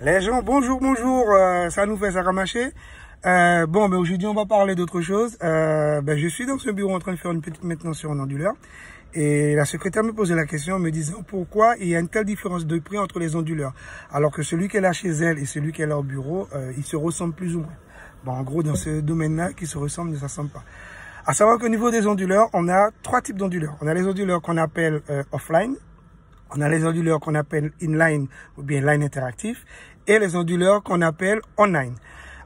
Les gens, bonjour, ça nous fait ça ramacher. Bon, mais aujourd'hui, on va parler d'autre chose. Je suis dans ce bureau en train de faire une petite maintenance sur un onduleur. Et la secrétaire me posait la question en me disant pourquoi il y a une telle différence de prix entre les onduleurs. Alors que celui qu'elle a chez elle et celui qu'elle a au bureau, ils se ressemblent plus ou moins. Bon, en gros, dans ce domaine-là, qui se ressemblent, ne s'assemblent pas. À savoir qu'au niveau des onduleurs, on a trois types d'onduleurs. On a les onduleurs qu'on appelle offline. On a les onduleurs qu'on appelle inline ou bien line interactif et les onduleurs qu'on appelle online.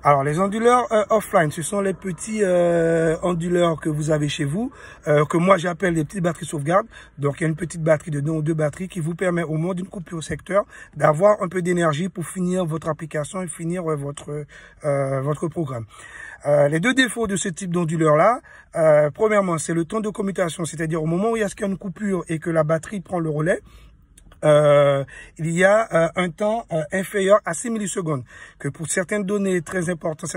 Alors, les onduleurs offline, ce sont les petits onduleurs que vous avez chez vous, que moi j'appelle des petites batteries sauvegarde. Donc, il y a une petite batterie dedans ou deux batteries qui vous permet au moment d'une coupure au secteur d'avoir un peu d'énergie pour finir votre application et finir votre programme. Les deux défauts de ce type d'onduleur-là, premièrement, c'est le temps de commutation, c'est-à-dire au moment où il y a une coupure et que la batterie prend le relais, il y a un temps inférieur à 6 millisecondes, que pour certaines données très importantes,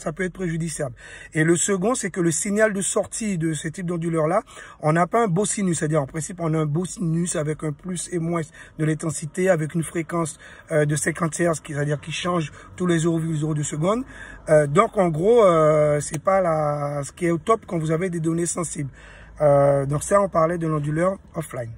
ça peut être préjudiciable. Et le second, c'est que le signal de sortie de ce type d'onduleur-là, on n'a pas un beau sinus, c'est-à-dire en principe, on a un beau sinus avec un plus et moins de l'intensité, avec une fréquence de 50 Hz, c'est-à-dire qui change tous les 0,02 secondes. Donc en gros, c'est pas ce qui est au top quand vous avez des données sensibles. Donc ça, on parlait de l'onduleur offline.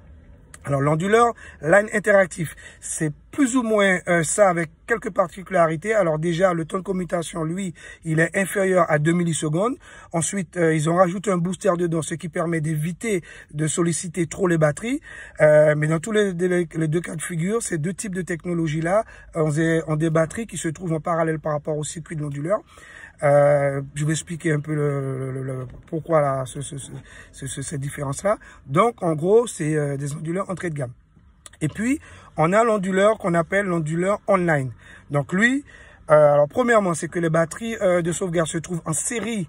Alors, l'onduleur line interactif, c'est plus ou moins ça avec quelques particularités. Alors déjà, le temps de commutation, lui, il est inférieur à 2 millisecondes. Ensuite, ils ont rajouté un booster dedans, ce qui permet d'éviter de solliciter trop les batteries. Mais dans tous les deux cas de figure, ces deux types de technologies-là ont des batteries qui se trouvent en parallèle par rapport au circuit de l'onduleur. Je vais expliquer un peu pourquoi cette différence-là. Donc, en gros, c'est des onduleurs entrée de gamme. Et puis, on a l'onduleur qu'on appelle l'onduleur online. Donc, lui, alors premièrement, c'est que les batteries de sauvegarde se trouvent en série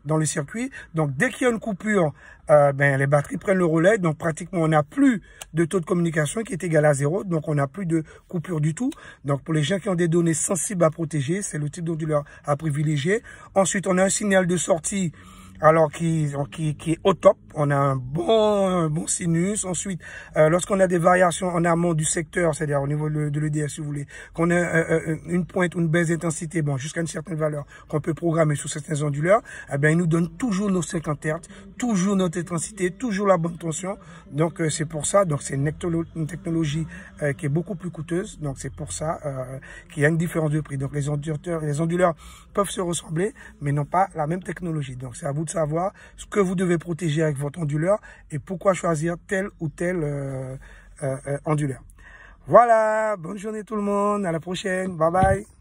dans le circuit. Donc, dès qu'il y a une coupure, les batteries prennent le relais. Donc, pratiquement, on n'a plus de taux de communication qui est égal à 0. Donc, on n'a plus de coupure du tout. Donc, pour les gens qui ont des données sensibles à protéger, c'est le type d'onduleur à privilégier. Ensuite, on a un signal de sortie, alors qui est au top. On a un bon sinus. Ensuite, lorsqu'on a des variations en amont du secteur, c'est-à-dire au niveau de l'EDS, si vous voulez, qu'on a une pointe ou une baisse d'intensité, jusqu'à une certaine valeur qu'on peut programmer sur certains onduleurs, il nous donne toujours nos 50 Hz, toujours notre intensité, toujours la bonne tension. Donc, c'est pour ça. Donc, c'est une technologie qui est beaucoup plus coûteuse. Donc, c'est pour ça qu'il y a une différence de prix. Donc, les onduleurs peuvent se ressembler, mais n'ont pas la même technologie. Donc, c'est à vous de savoir ce que vous devez protéger avec votre onduleur et pourquoi choisir tel ou tel onduleur. Voilà, bonne journée tout le monde, à la prochaine, bye bye.